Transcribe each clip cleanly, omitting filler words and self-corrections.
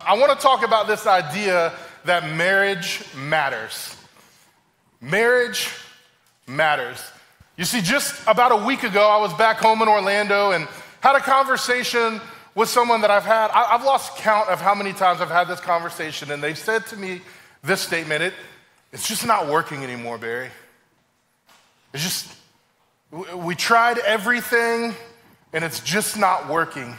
I want to talk about this idea that marriage matters. Marriage matters. You see, just about a week ago, I was back home in Orlando and had a conversation with someone that I've lost count of how many times I've had this conversation, and they said to me this statement, it's just not working anymore, Barry. It's just, we tried everything, and it's just not working.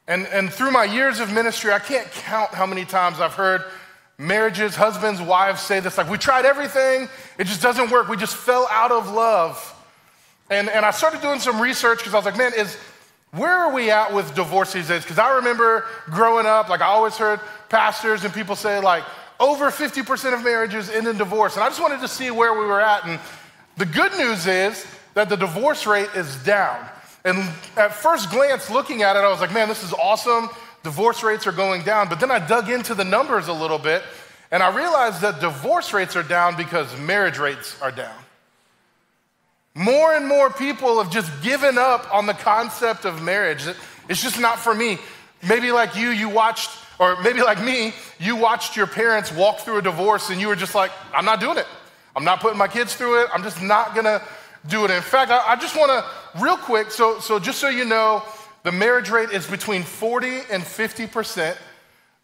And through my years of ministry, I can't count how many times I've heard marriages, husbands, wives say this, like, we tried everything, it just doesn't work, we just fell out of love. And I started doing some research because I was like, man, where are we at with divorce these days? Because I remember growing up, like I always heard pastors and people say like, over 50% of marriages end in divorce. And I just wanted to see where we were at. And the good news is that the divorce rate is down. And at first glance, looking at it, I was like, man, this is awesome. Divorce rates are going down. But then I dug into the numbers a little bit, and I realized that divorce rates are down because marriage rates are down. More and more people have just given up on the concept of marriage. It's just not for me. Maybe like you watched, or maybe like me, you watched your parents walk through a divorce and you were just like, I'm not doing it. I'm not putting my kids through it. I'm just not gonna do it. In fact, I just wanna, real quick, so just so you know, the marriage rate is between 40 and 50%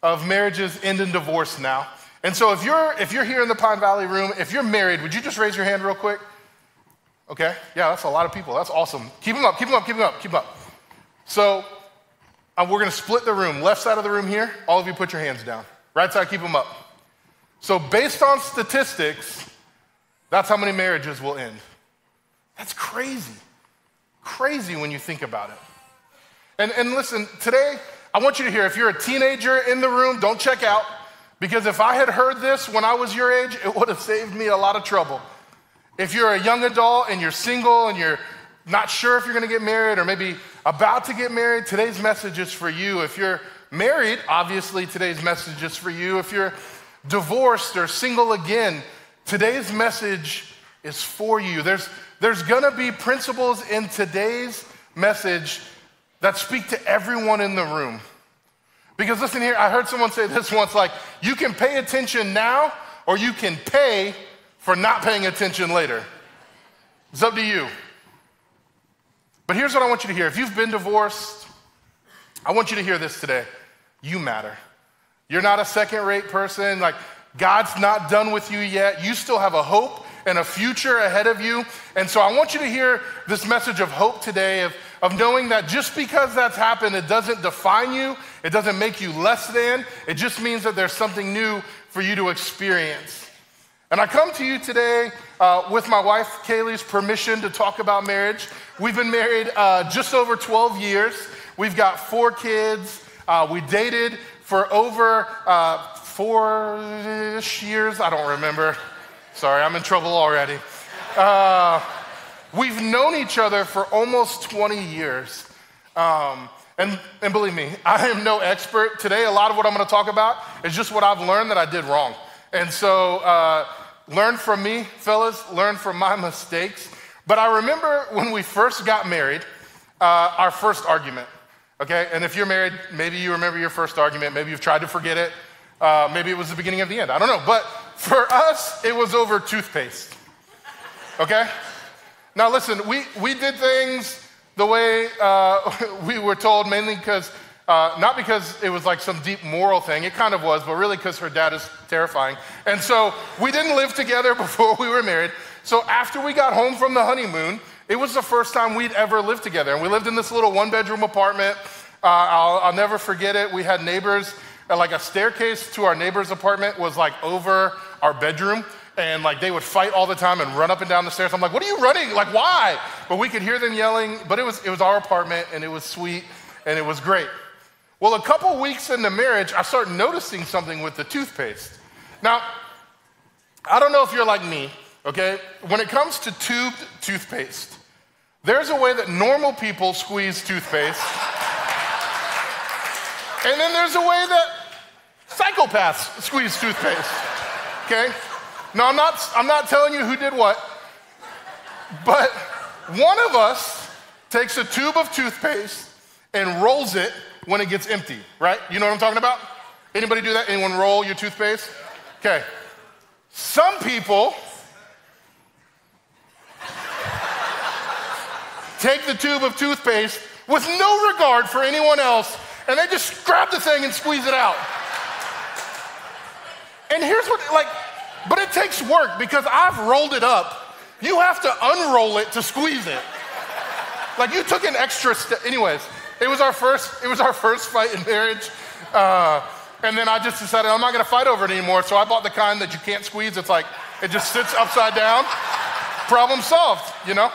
of marriages end in divorce now. And so if you're here in the Pine Valley room, if you're married, would you just raise your hand real quick? Okay, yeah, that's a lot of people. That's awesome. Keep them up, keep them up, keep them up, keep them up. So we're gonna split the room. Left side of the room here, all of you put your hands down. Right side, keep them up. So based on statistics, that's how many marriages will end. That's crazy. Crazy when you think about it. And listen, today, I want you to hear, if you're a teenager in the room, don't check out, because if I had heard this when I was your age, it would have saved me a lot of trouble. If you're a young adult and you're single and you're not sure if you're gonna get married or maybe about to get married, today's message is for you. If you're married, obviously today's message is for you. If you're divorced or single again, today's message is for you. There's gonna be principles in today's message that speak to everyone in the room. Because listen here, I heard someone say this once, like, you can pay attention now or you can pay for not paying attention later. It's up to you. But here's what I want you to hear. If you've been divorced, I want you to hear this today. You matter. You're not a second-rate person. Like, God's not done with you yet. You still have a hope and a future ahead of you. And so I want you to hear this message of hope today, of knowing that just because that's happened, it doesn't define you. It doesn't make you less than. It just means that there's something new for you to experience. And I come to you today with my wife, Kaylee's permission to talk about marriage. We've been married just over 12 years. We've got 4 kids. We dated for over 4-ish years. I don't remember. Sorry, I'm in trouble already. We've known each other for almost 20 years. And believe me, I am no expert. Today, a lot of what I'm gonna talk about is just what I've learned that I did wrong. And so learn from me, fellas, learn from my mistakes. But I remember when we first got married, our first argument, okay? And if you're married, maybe you remember your first argument, maybe you've tried to forget it, maybe it was the beginning of the end, I don't know. But for us, it was over toothpaste, okay? Now listen, we did things the way we were told, mainly because, not because it was like some deep moral thing, it kind of was, but really because her dad is terrifying. And so we didn't live together before we were married. So after we got home from the honeymoon, it was the first time we'd ever lived together. And we lived in this little 1-bedroom apartment. I'll never forget it. We had neighbors, like a staircase to our neighbor's apartment was like over our bedroom. And like they would fight all the time and run up and down the stairs. I'm like, what are you running? Like, why? But we could hear them yelling, but it was our apartment and it was sweet and it was great. Well, a couple weeks into marriage, I started noticing something with the toothpaste. Now, I don't know if you're like me, okay? When it comes to tubed toothpaste, there's a way that normal people squeeze toothpaste. And then there's a way that psychopaths squeeze toothpaste, okay? Now, I'm not telling you who did what, but one of us takes a tube of toothpaste and rolls it when it gets empty, right? You know what I'm talking about? Anybody do that? Anyone roll your toothpaste? Okay. Some people take the tube of toothpaste with no regard for anyone else, and they just grab the thing and squeeze it out. And here's what, but it takes work because I've rolled it up. You have to unroll it to squeeze it. Like you took an extra step. Anyways, it was our first fight in marriage. And then I just decided I'm not gonna fight over it anymore. So I bought the kind that you can't squeeze. It's like, it just sits upside down. Problem solved, you know?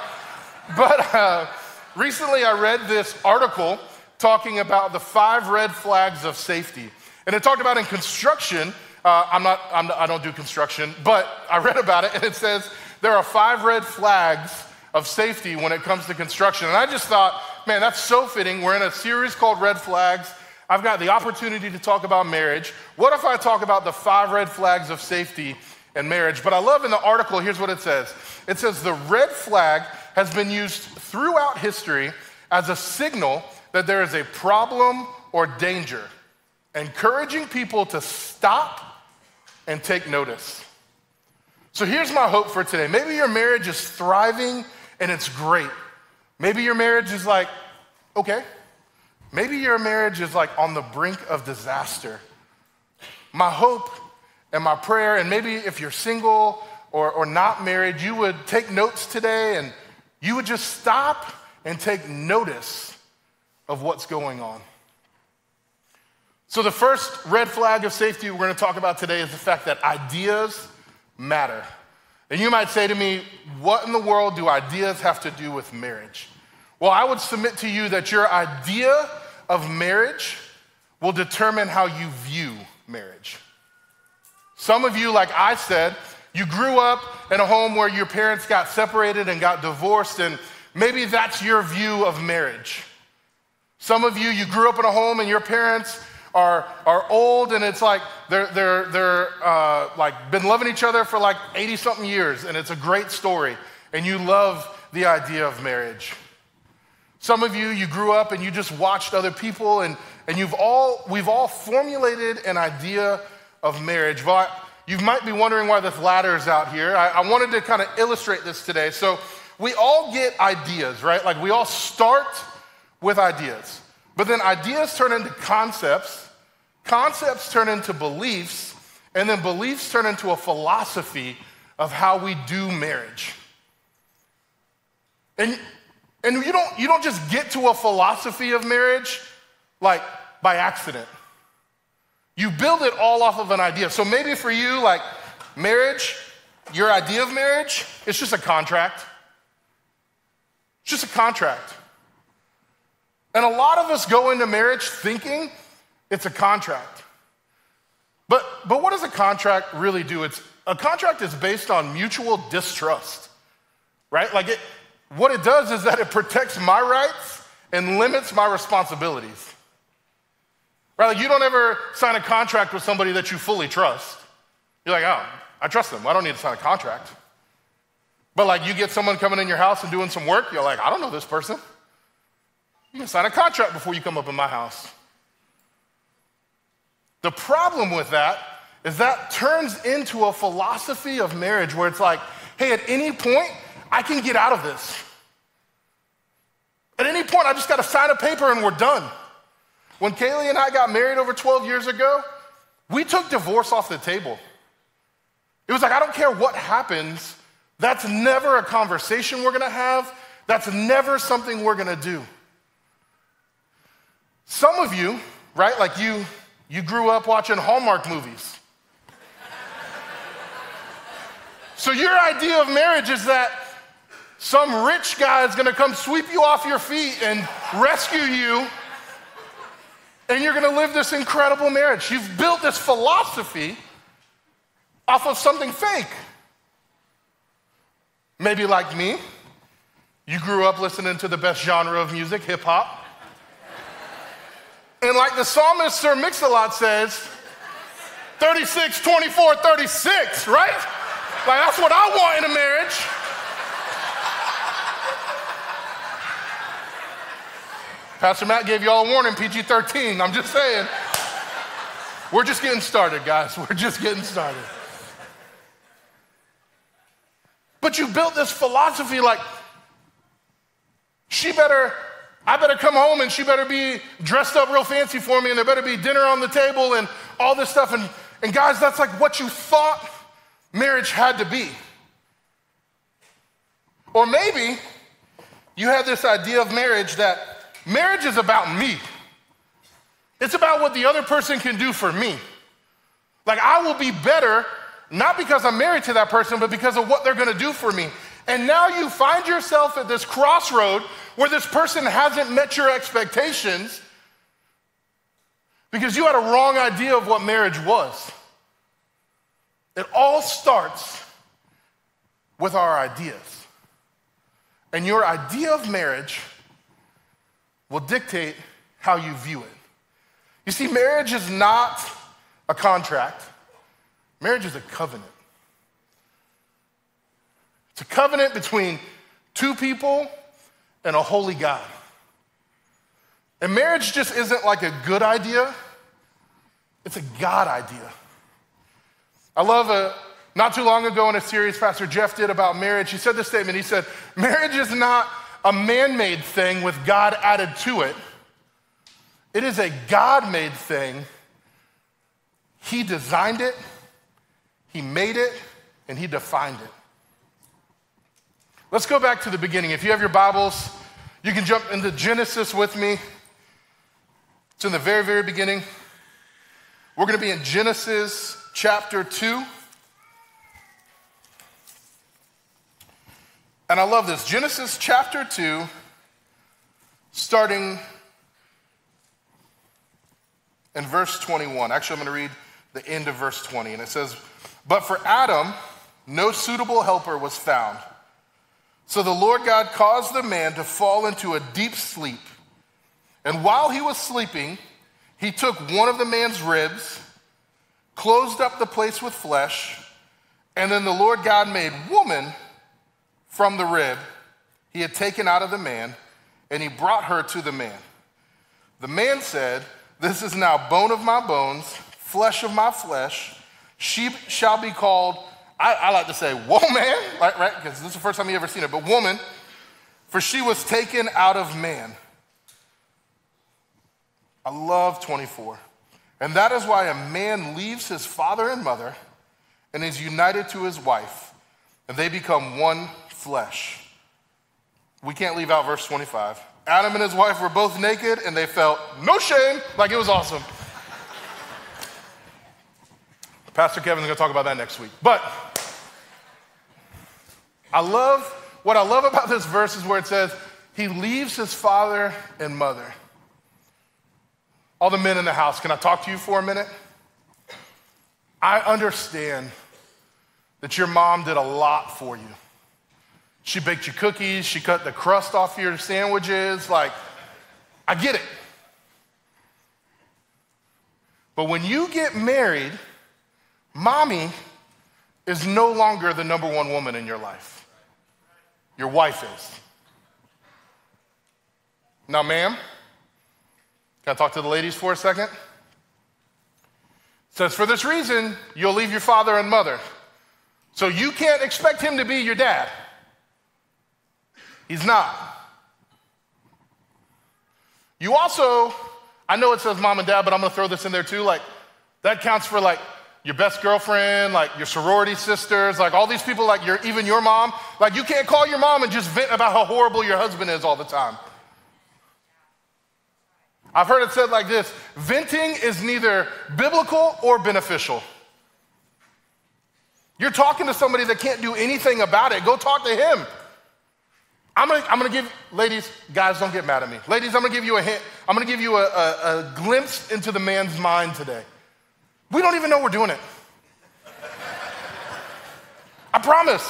But recently I read this article talking about the 5 red flags of safety. And it talked about in construction, I don't do construction, but I read about it and it says there are 5 red flags of safety when it comes to construction. And I just thought, man, that's so fitting. We're in a series called Red Flags. I've got the opportunity to talk about marriage. What if I talk about the 5 red flags of safety in marriage? But I love in the article, here's what it says. It says the red flag has been used throughout history as a signal that there is a problem or danger, encouraging people to stop and take notice. So here's my hope for today. Maybe your marriage is thriving and it's great. Maybe your marriage is like, okay. Maybe your marriage is like on the brink of disaster. My hope and my prayer, and maybe if you're single or not married, you would take notes today and you would just stop and take notice of what's going on. So the first red flag of safety we're gonna talk about today is the fact that ideas matter. And you might say to me, what in the world do ideas have to do with marriage? Well, I would submit to you that your idea of marriage will determine how you view marriage. Some of you, like I said, you grew up in a home where your parents got separated and got divorced, and maybe that's your view of marriage. Some of you, you grew up in a home and your parents are old, and it's like they're like been loving each other for like 80-something years, and it's a great story, and you love the idea of marriage. Some of you, you grew up and you just watched other people, and we've all formulated an idea of marriage. Well, you might be wondering why this ladder is out here. I wanted to kind of illustrate this today. So we all get ideas, right? Like we all start with ideas, but then ideas turn into concepts, concepts turn into beliefs, and then beliefs turn into a philosophy of how we do marriage. And you don't just get to a philosophy of marriage like by accident. You build it all off of an idea. So maybe for you, like marriage, your idea of marriage, it's just a contract. It's just a contract. And a lot of us go into marriage thinking it's a contract. But what does a contract really do? A contract is based on mutual distrust, right? What it does is that it protects my rights and limits my responsibilities. Right? Like you don't ever sign a contract with somebody that you fully trust. You're like, oh, I trust them. I don't need to sign a contract. But like you get someone coming in your house and doing some work, you're like, I don't know this person. You can sign a contract before you come up in my house. The problem with that is that turns into a philosophy of marriage where it's like, hey, at any point, I can get out of this. At any point, I just got to sign a paper and we're done. When Kaylee and I got married over 12 years ago, we took divorce off the table. It was like, I don't care what happens. That's never a conversation we're going to have. That's never something we're going to do. Some of you, right, like you grew up watching Hallmark movies. So your idea of marriage is that some rich guy is going to come sweep you off your feet and rescue you, and you're going to live this incredible marriage. You've built this philosophy off of something fake. Maybe like me, you grew up listening to the best genre of music, hip hop. And like the psalmist Sir Mix-a-Lot says, 36, 24, 36, right? Like that's what I want in a marriage. Pastor Matt gave you all a warning, PG-13. I'm just saying. We're just getting started, guys. We're just getting started. But you built this philosophy like, I better come home and she better be dressed up real fancy for me and there better be dinner on the table and all this stuff. And guys, that's like what you thought marriage had to be. Or maybe you had this idea of marriage that marriage is about me. It's about what the other person can do for me. Like I will be better, not because I'm married to that person, but because of what they're gonna do for me. And now you find yourself at this crossroad where this person hasn't met your expectations because you had a wrong idea of what marriage was. It all starts with our ideas. And your idea of marriage will dictate how you view it. You see, marriage is not a contract. Marriage is a covenant. It's a covenant between two people and a holy God. And marriage just isn't like a good idea. It's a God idea. I love not too long ago in a series Pastor Jeff did about marriage, he said this statement. He said, marriage is not a man-made thing with God added to it. It is a God-made thing. He designed it, he made it, and he defined it. Let's go back to the beginning. If you have your Bibles, you can jump into Genesis with me. It's in the very, very beginning. We're going to be in Genesis chapter 2. And I love this. Genesis chapter 2, starting in verse 21. Actually, I'm going to read the end of verse 20. And it says, "But for Adam, no suitable helper was found. So the Lord God caused the man to fall into a deep sleep. And while he was sleeping, he took one of the man's ribs, closed up the place with flesh, and then the Lord God made woman from the rib he had taken out of the man, and he brought her to the man. The man said, 'This is now bone of my bones, flesh of my flesh. She shall be called,'" I like to say woman, right? Because this is the first time you ever seen it, but woman, "for she was taken out of man." I love 24. "And that is why a man leaves his father and mother and is united to his wife, and they become one flesh." We can't leave out verse 25. "Adam and his wife were both naked and they felt no shame." Like it was awesome. Pastor Kevin's gonna talk about that next week. But what I love about this verse is where it says, he leaves his father and mother. All the men in the house, can I talk to you for a minute? I understand that your mom did a lot for you. She baked you cookies, she cut the crust off your sandwiches, like, I get it. But when you get married, mommy is no longer the number one woman in your life. Your wife is. Now, ma'am, can I talk to the ladies for a second? It says, "For this reason, you'll leave your father and mother." So you can't expect him to be your dad. He's not. You also, I know it says mom and dad, but I'm gonna throw this in there too. Like, that counts for like your best girlfriend, like your sorority sisters, like all these people, like even your mom. Like, you can't call your mom and just vent about how horrible your husband is all the time. I've heard it said like this: venting is neither biblical or beneficial. You're talking to somebody that can't do anything about it. Go talk to him. I'm gonna give, ladies, guys, don't get mad at me. Ladies, I'm gonna give you a hint. I'm gonna give you a glimpse into the man's mind today. We don't even know we're doing it. I promise.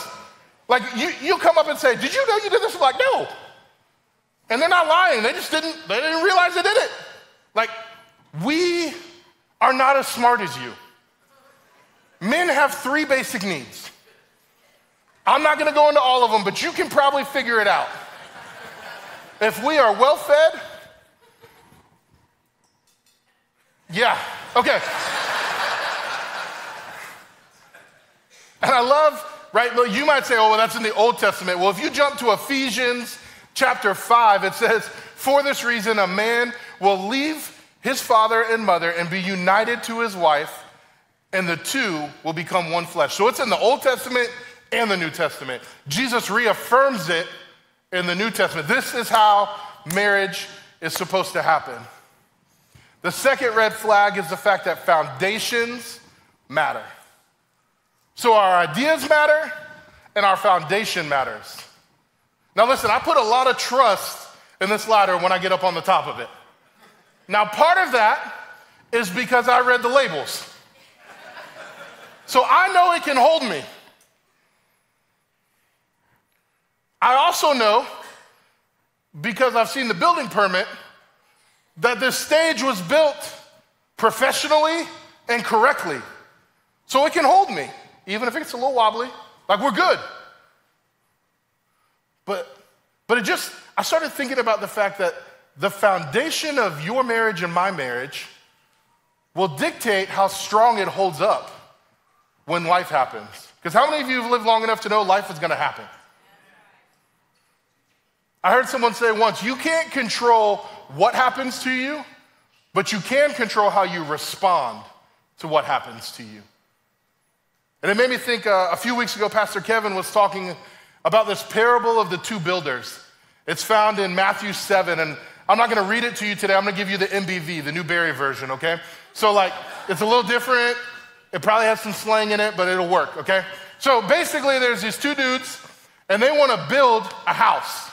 Like, you come up and say, "Did you know you did this?" I'm like, "No." And they're not lying. They didn't realize they did it. Like, we are not as smart as you. Men have 3 basic needs. I'm not gonna go into all of them, but you can probably figure it out. If we are well fed, Yeah, okay. And I love, right, you might say, oh, well, that's in the Old Testament. Well, if you jump to Ephesians chapter 5, it says, for this reason, a man will leave his father and mother and be united to his wife, and the two will become one flesh. So it's in the Old Testament and the New Testament. Jesus reaffirms it in the New Testament. This is how marriage is supposed to happen. The second red flag is the fact that foundations matter. So our ideas matter and our foundation matters. Now listen, I put a lot of trust in this ladder when I get up on the top of it. Now part of that is because I read the labels. So I know it can hold me. I also know, because I've seen the building permit, that this stage was built professionally and correctly. So it can hold me, even if it's a little wobbly, like we're good. But I started thinking about the fact that the foundation of your marriage and my marriage will dictate how strong it holds up when life happens. Because how many of you have lived long enough to know life is gonna happen? I heard someone say once, you can't control what happens to you, but you can control how you respond to what happens to you. And it made me think, a few weeks ago, Pastor Kevin was talking about this parable of the two builders. It's found in Matthew 7, and I'm not gonna read it to you today. I'm gonna give you the MBV, the New Berry version, okay? So like, it's a little different. It probably has some slang in it, but it'll work, okay? So basically, there's these two dudes, and they wanna build a house.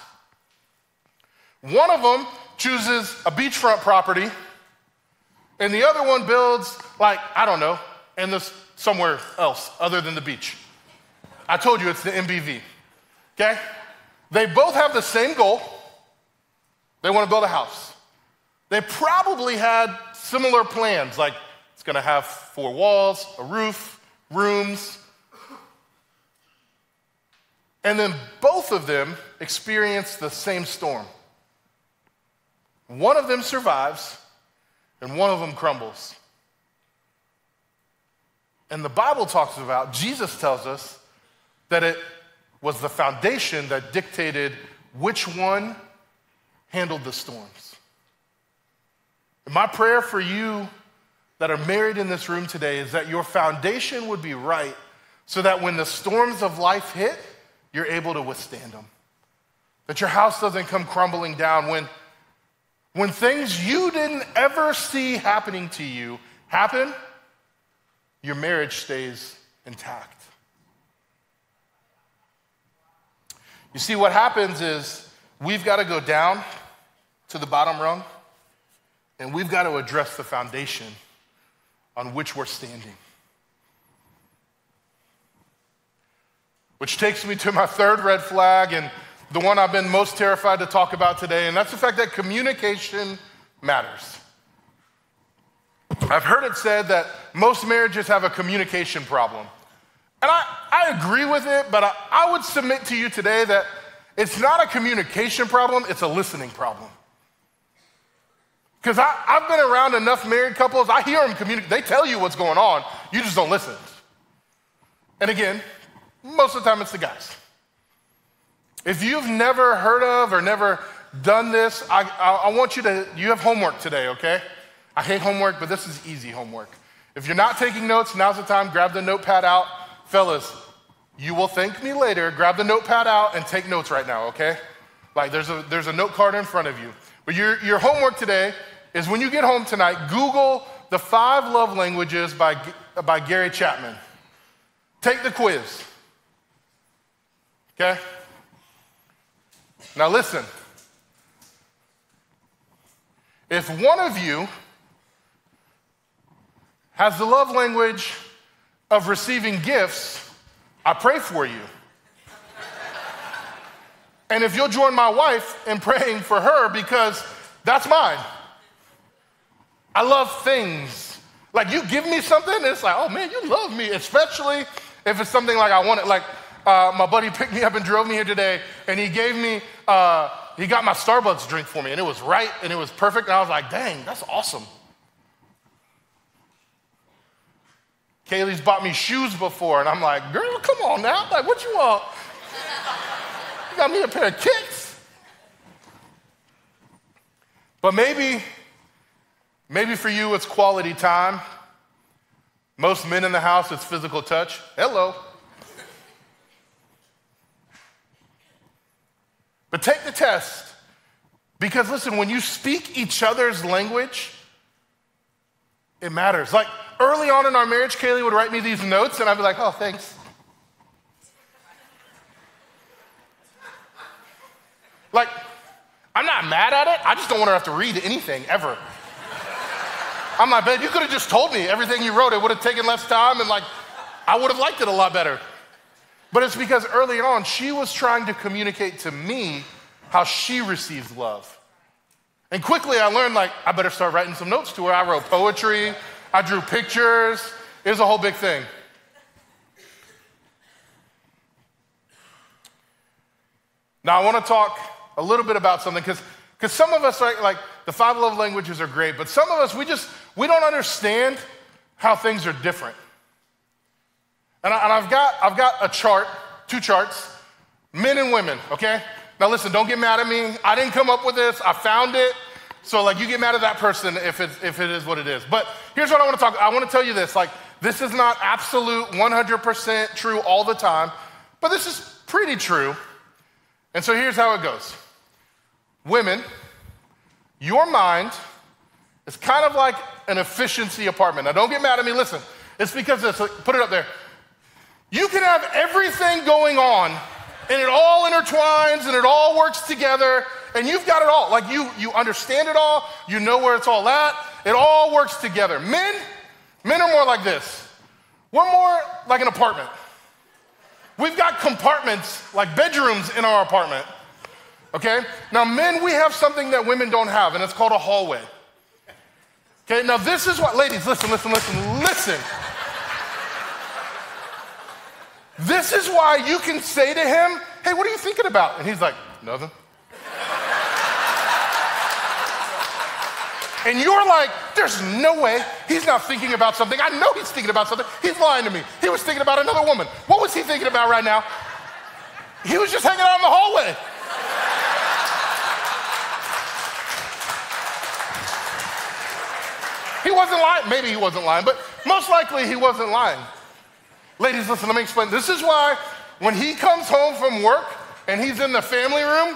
One of them chooses a beachfront property, and the other one builds, like, I don't know, in this somewhere else other than the beach. I told you it's the MBV, okay? They both have the same goal. They want to build a house. They probably had similar plans, like it's gonna have 4 walls, a roof, rooms. And then both of them experience the same storm. One of them survives, and one of them crumbles. And the Bible talks about, Jesus tells us that it was the foundation that dictated which one handled the storms. And my prayer for you that are married in this room today is that your foundation would be right so that when the storms of life hit, you're able to withstand them. That your house doesn't come crumbling down when things you didn't ever see happening to you happen, your marriage stays intact. You see, what happens is we've got to go down to the bottom rung, and we've got to address the foundation on which we're standing. Which takes me to my third red flag, and the one I've been most terrified to talk about today, and that's the fact that communication matters. I've heard it said that most marriages have a communication problem. And I agree with it, but I would submit to you today that it's not a communication problem, it's a listening problem. Because I've been around enough married couples, I hear them communicate, they tell you what's going on, you just don't listen. And again, most of the time it's the guys. If you've never heard of or never done this, I want you have homework today, okay? I hate homework, but this is easy homework. If you're not taking notes, now's the time, grab the notepad out. Fellas, you will thank me later, grab the notepad out and take notes right now, okay? Like there's a note card in front of you. But your homework today is when you get home tonight, Google the 5 love languages by Gary Chapman. Take the quiz, okay? Now listen, if one of you has the love language of receiving gifts, I pray for you. And if you'll join my wife in praying for her, because that's mine. I love things. Like you give me something, it's like, oh man, you love me, especially if it's something like I want it. Like my buddy picked me up and drove me here today, and he gave me, he got my Starbucks drink for me, and it was right, and it was perfect, and I was like, dang, that's awesome. Kaylee's bought me shoes before, and I'm like, girl, come on now. Like, what you want? You got me a pair of kicks. But maybe for you it's quality time. Most men in the house, it's physical touch. Hello. But take the test. Because listen, when you speak each other's language, it matters. Like early on in our marriage, Kaylee would write me these notes and I'd be like, oh, thanks. Like, I'm not mad at it. I just don't want her to have to read anything ever. I'm like, babe, you could have just told me everything you wrote. It would have taken less time and like, I would have liked it a lot better. But it's because early on, she was trying to communicate to me how she receives love. And quickly I learned, like, I better start writing some notes to her. I wrote poetry, I drew pictures. It was a whole big thing. Now I want to talk a little bit about something, because some of us, like the 5 love languages are great, but some of us, we don't understand how things are different. And I've got a chart, 2 charts, men and women, okay? Now listen, don't get mad at me. I didn't come up with this. I found it. So like you get mad at that person if it is what it is. But here's what I want to talk. I want to tell you this. Like this is not absolute 100% true all the time, but this is pretty true. And so here's how it goes. Women, your mind is kind of like an efficiency apartment. Now don't get mad at me. Listen, it's because this. Put it up there. You can have everything going on and it all intertwines and it all works together and you've got it all. Like you understand it all, you know where it's all at, it all works together. Men are more like this. We're more like an apartment. We've got compartments, like bedrooms in our apartment, okay? Now men, we have something that women don't have and it's called a hallway. Okay, now this is what, ladies, listen. This is why you can say to him, hey, what are you thinking about? And he's like, nothing. And you're like, there's no way he's not thinking about something. I know he's thinking about something. He's lying to me. He was thinking about another woman. What was he thinking about right now? He was just hanging out in the hallway. He wasn't lying. Maybe he wasn't lying, but most likely he wasn't lying. Ladies, listen, let me explain. This is why when he comes home from work and he's in the family room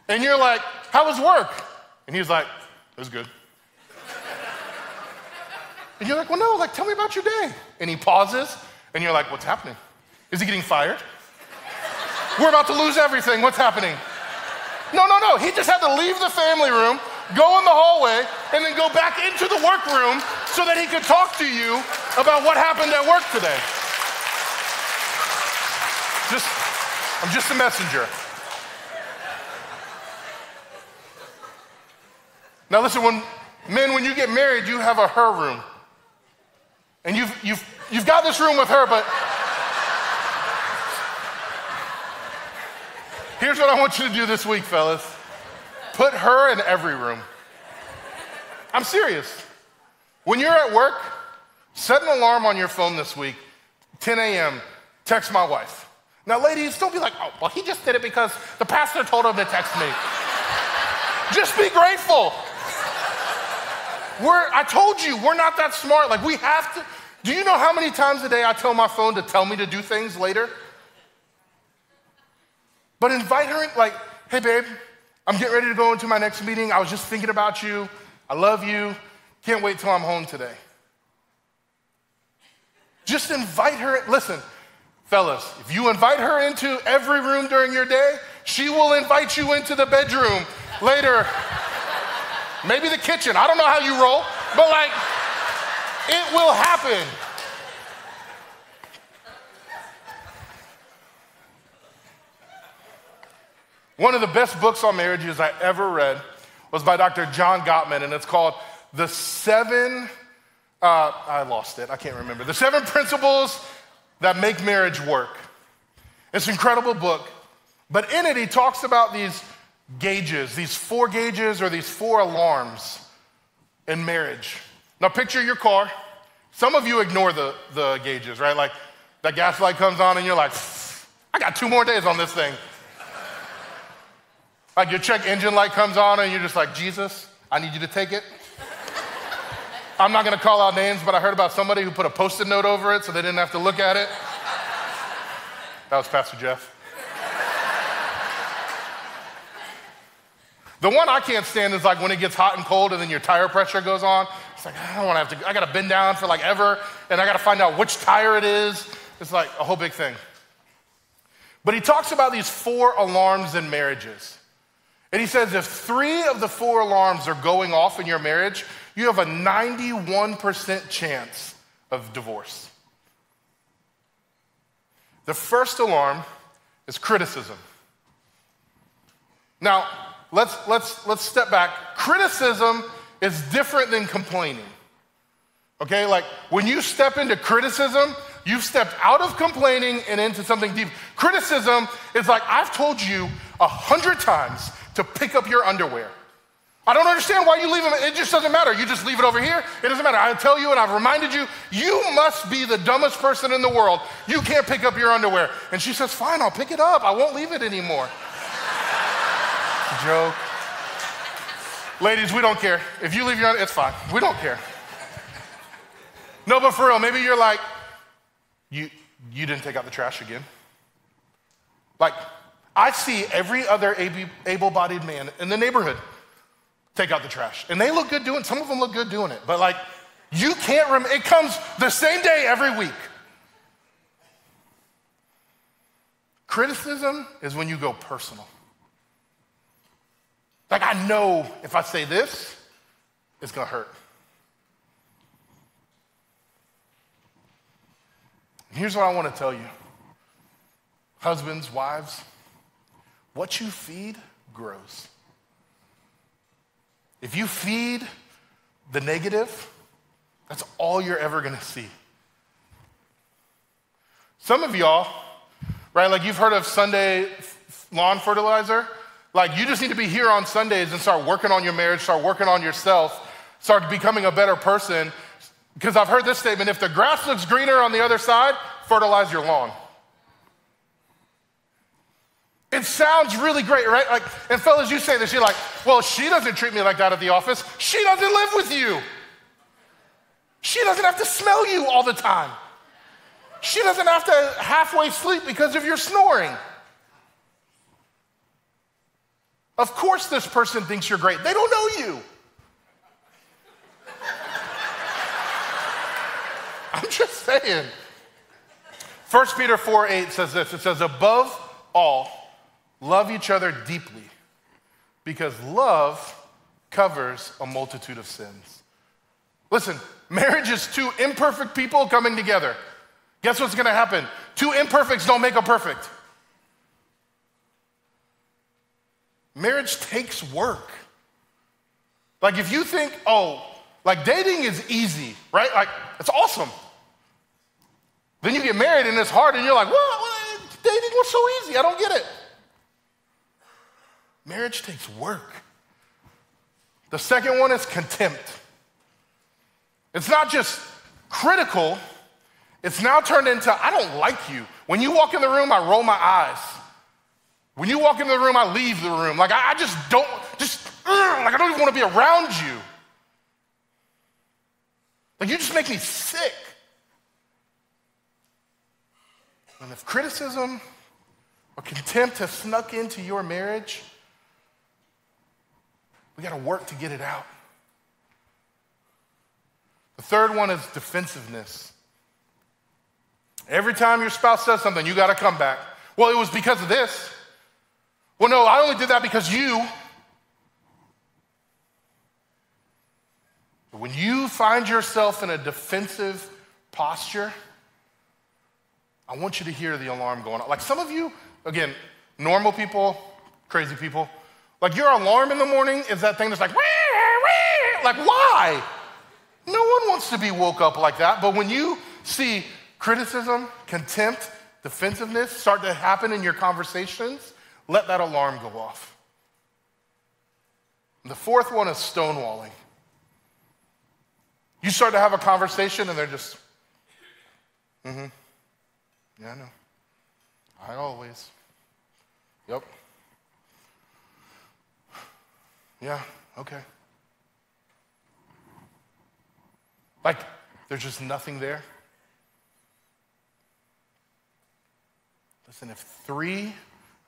and you're like, how was work? And he's like, it was good. And you're like, well, no, like, tell me about your day. And he pauses and you're like, what's happening? Is he getting fired? We're about to lose everything. What's happening? No. He just had to leave the family room, go in the hallway, and then go back into the workroom so that he could talk to you about what happened at work today. I'm just a messenger. Now listen, when you get married, you have a her room. And you've got this room with her, but here's what I want you to do this week, fellas. Put her in every room. I'm serious. When you're at work, set an alarm on your phone this week, 10 a.m., text my wife. Now, ladies, don't be like, oh, well, he just did it because the pastor told him to text me. Just be grateful. I told you, we're not that smart. Like, we have to. Do you know how many times a day I tell my phone to tell me to do things later? But invite her in, like, hey, babe, I'm getting ready to go into my next meeting. I was just thinking about you. I love you. Can't wait till I'm home today. Just invite her. Listen, fellas, if you invite her into every room during your day, she will invite you into the bedroom later. Maybe the kitchen. I don't know how you roll, but like, it will happen. One of the best books on marriages I ever read was by Dr. John Gottman, and it's called The 7, I lost it, I can't remember. The 7 Principles That Make Marriage Work. It's an incredible book, but in it he talks about these gauges, these 4 gauges or these 4 alarms in marriage. Now picture your car, Some of you ignore the gauges, right? Like that gas light comes on and you're like, I got 2 more days on this thing. Like your check engine light comes on and you're just like, Jesus, I need you to take it. I'm not gonna call out names, but I heard about somebody who put a Post-it note over it so they didn't have to look at it. That was Pastor Jeff. The one I can't stand is like when it gets hot and cold and then your tire pressure goes on. It's like, I don't wanna I gotta bend down for like ever, and I gotta find out which tire it is. It's like a whole big thing. But he talks about these 4 alarms in marriages. And he says if 3 of the 4 alarms are going off in your marriage, you have a 91% chance of divorce. The first alarm is criticism. Now, let's step back. Criticism is different than complaining. Okay, like when you step into criticism, you've stepped out of complaining and into something deep. Criticism is like, I've told you 100 times to pick up your underwear. I don't understand why you leave them. It just doesn't matter. You just leave it over here. It doesn't matter. I tell you and I've reminded you, you must be the dumbest person in the world. You can't pick up your underwear. And she says, fine, I'll pick it up. I won't leave it anymore. It's a joke. Ladies, we don't care. If you leave your underwear, it's fine. We don't care. No, but for real, maybe you're like, you didn't take out the trash again. Like, I see every other able-bodied man in the neighborhood take out the trash. And they look good doing it. Some of them look good doing it. But like, you can't remember. It comes the same day every week. Criticism is when you go personal. Like, I know if I say this, it's going to hurt. And here's what I want to tell you. Husbands, wives, what you feed grows. If you feed the negative, that's all you're ever gonna see. Some of y'all, right, like you've heard of Sunday lawn fertilizer. Like you just need to be here on Sundays and start working on your marriage, start working on yourself, start becoming a better person. Because I've heard this statement, if the grass looks greener on the other side, fertilize your lawn. It sounds really great, right? Like, and fellas, you say this, you're like, well, she doesn't treat me like that at the office. She doesn't live with you. She doesn't have to smell you all the time. She doesn't have to halfway sleep because of your snoring. Of course this person thinks you're great. They don't know you. I'm just saying. 1 Peter 4:8 says this. It says, above all, love each other deeply, because love covers a multitude of sins. Listen, marriage is 2 imperfect people coming together. Guess what's gonna happen? 2 imperfects don't make a perfect. Marriage takes work. Like if you think, oh, like dating is easy, right? Like it's awesome. Then you get married and it's hard and you're like, what? Dating was so easy, I don't get it. Marriage takes work. The second one is contempt. It's not just critical, it's now turned into, I don't like you. When you walk in the room, I roll my eyes. When you walk in the room, I leave the room. Like I just don't, like I don't even want to be around you. Like you just make me sick. And if criticism or contempt has snuck into your marriage, we got to work to get it out. The third one is defensiveness. Every time your spouse says something, you got to come back. Well, it was because of this. Well, no, I only did that because you. But when you find yourself in a defensive posture, I want you to hear the alarm going on. Like some of you, again, normal people, crazy people, like your alarm in the morning is that thing that's like, wah, wah. Like why? No one wants to be woke up like that. But when you see criticism, contempt, defensiveness start to happen in your conversations, let that alarm go off. And the fourth one is stonewalling. You start to have a conversation and they're just, yeah, I know. I always. Yep. Yeah, okay. Like, there's just nothing there. Listen, if 3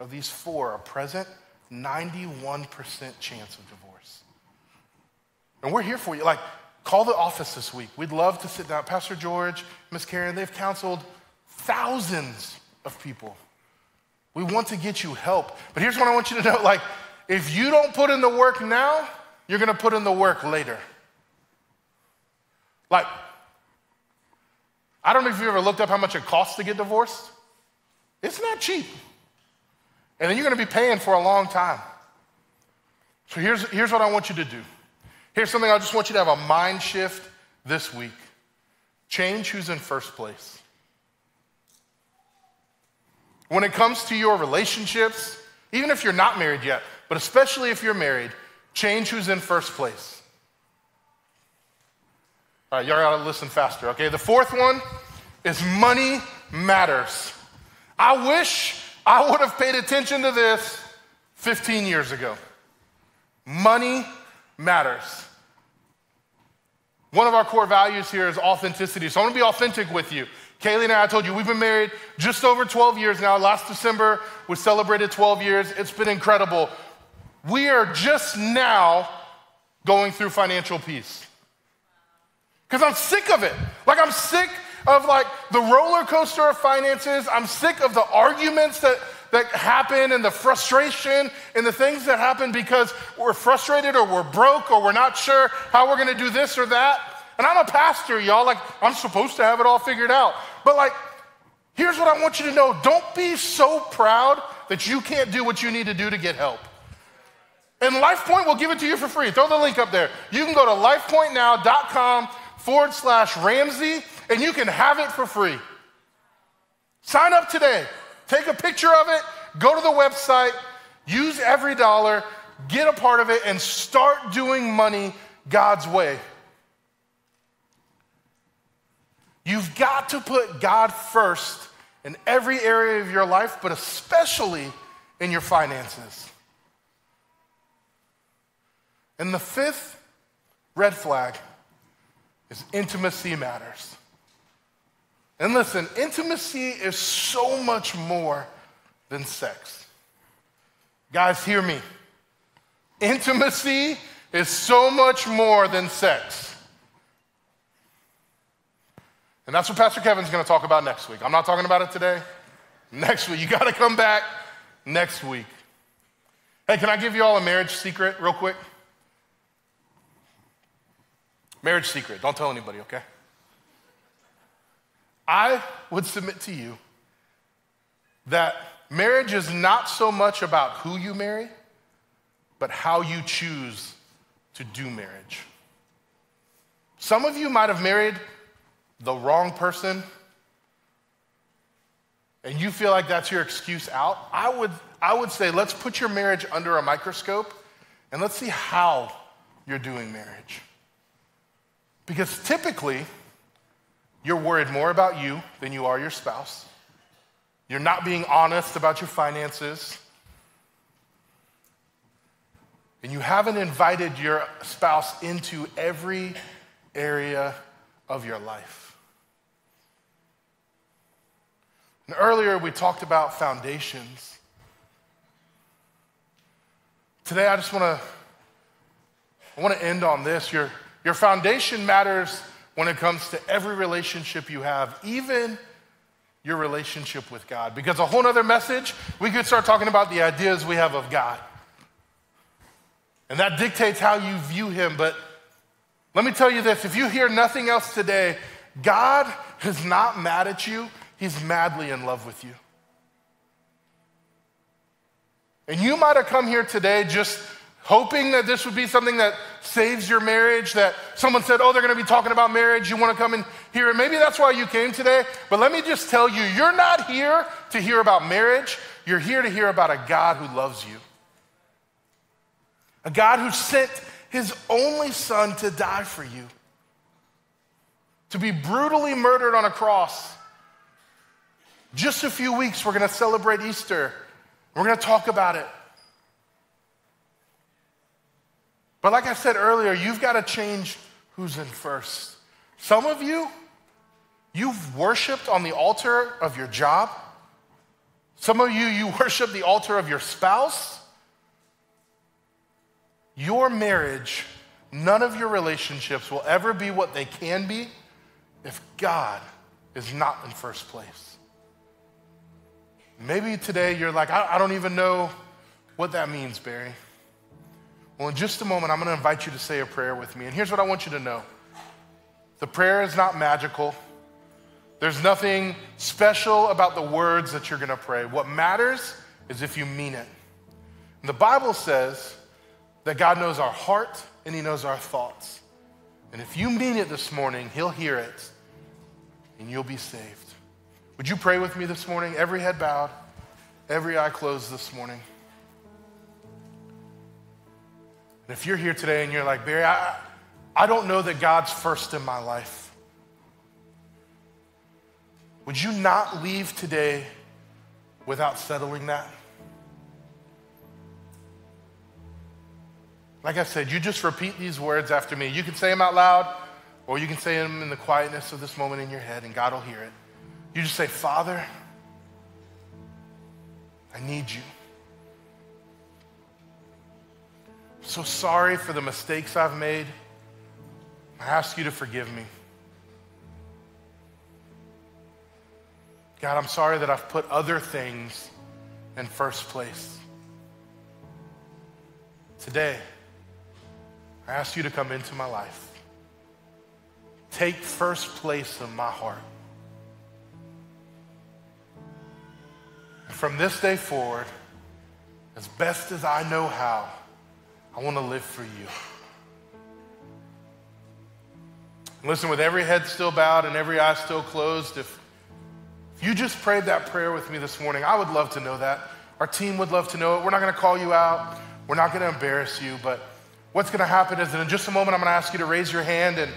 of these 4 are present, 91% chance of divorce. And we're here for you. Like, call the office this week. We'd love to sit down. Pastor George, Miss Karen, they've counseled thousands of people. We want to get you help. But here's what I want you to know. Like, if you don't put in the work now, you're going to put in the work later. Like, I don't know if you ever looked up how much it costs to get divorced. It's not cheap. And then you're going to be paying for a long time. So here's what I want you to do. Here's something I just want you to have a mind shift this week. Change who's in first place. When it comes to your relationships, even if you're not married yet, but especially if you're married, change who's in first place. All right, y'all gotta listen faster, okay? The 4th one is money matters. I wish I would have paid attention to this 15 years ago. Money matters. One of our core values here is authenticity. So I want to be authentic with you. Kaylee and I told you, we've been married just over 12 years now. Last December, we celebrated 12 years. It's been incredible. We are just now going through financial peace. Because I'm sick of it. Like, I'm sick of like the roller coaster of finances. I'm sick of the arguments that happen and the frustration and the things that happen because we're frustrated or we're broke or we're not sure how we're going to do this or that. And I'm a pastor, y'all. Like, I'm supposed to have it all figured out. But like, here's what I want you to know. Don't be so proud that you can't do what you need to do to get help. And Lifepoint will give it to you for free. Throw the link up there. You can go to lifepointnow.com/Ramsey and you can have it for free. Sign up today. Take a picture of it, go to the website, use every dollar, get a part of it, and start doing money God's way. You've got to put God first in every area of your life, but especially in your finances. And the 5th red flag is intimacy matters. And listen, intimacy is so much more than sex. Guys, hear me. Intimacy is so much more than sex. And that's what Pastor Kevin's going to talk about next week. I'm not talking about it today. Next week. You got to come back next week. Hey, can I give you all a marriage secret real quick? Marriage secret. Don't tell anybody, okay? I would submit to you that marriage is not so much about who you marry, but how you choose to do marriage. Some of you might have married the wrong person, and you feel like that's your excuse out. I would say let's put your marriage under a microscope, and let's see how you're doing marriage. Because typically, you're worried more about you than you are your spouse. You're not being honest about your finances. And you haven't invited your spouse into every area of your life. And earlier we talked about foundations. Today I want to end on this. Your foundation matters when it comes to every relationship you have, even your relationship with God. Because a whole nother message, we could start talking about the ideas we have of God. And that dictates how you view him. But let me tell you this, if you hear nothing else today, God is not mad at you. He's madly in love with you. And you might have come here today just hoping that this would be something that saves your marriage, that someone said, oh, they're going to be talking about marriage. You want to come and hear it. Maybe that's why you came today. But let me just tell you, you're not here to hear about marriage. You're here to hear about a God who loves you. A God who sent his only son to die for you. to be brutally murdered on a cross. Just a few weeks, we're going to celebrate Easter. We're going to talk about it. But like I said earlier, you've got to change who's in first. Some of you, you've worshiped on the altar of your job. Some of you worship the altar of your spouse. Your marriage, none of your relationships will ever be what they can be if God is not in first place. Maybe today you're like, I don't even know what that means, Barry. Well, in just a moment, I'm going to invite you to say a prayer with me. And here's what I want you to know. The prayer is not magical. There's nothing special about the words that you're going to pray. What matters is if you mean it. And the Bible says that God knows our heart and he knows our thoughts. And if you mean it this morning, he'll hear it and you'll be saved. Would you pray with me this morning? Every head bowed, every eye closed this morning. And if you're here today and you're like, Barry, I don't know that God's first in my life. Would you not leave today without settling that? Like I said, you just repeat these words after me. You can say them out loud, or you can say them in the quietness of this moment in your head, and God will hear it. You just say, Father, I need you. I'm so sorry for the mistakes I've made. I ask you to forgive me. God, I'm sorry that I've put other things in first place. Today, I ask you to come into my life. Take first place in my heart. And from this day forward, as best as I know how, I want to live for you. Listen, with every head still bowed and every eye still closed, if you just prayed that prayer with me this morning, I would love to know that. Our team would love to know it. We're not going to call you out. We're not going to embarrass you. But what's going to happen is that in just a moment, I'm going to ask you to raise your hand. And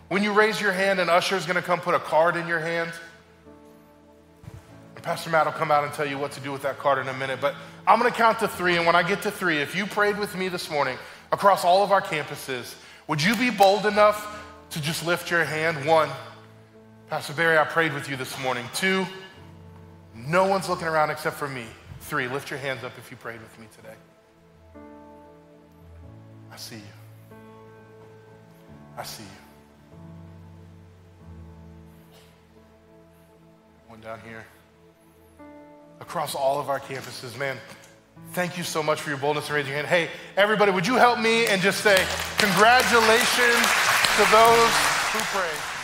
when you raise your hand, an usher is going to come put a card in your hand. And Pastor Matt will come out and tell you what to do with that card in a minute. But I'm going to count to 3. And when I get to 3, if you prayed with me this morning across all of our campuses, would you be bold enough to just lift your hand? 1, Pastor Barry, I prayed with you this morning. 2, no one's looking around except for me. 3, lift your hands up if you prayed with me today. I see you. I see you. One down here. Across all of our campuses, man, thank you so much for your boldness and raising your hand. Hey, everybody, would you help me and just say congratulations to those who prayed.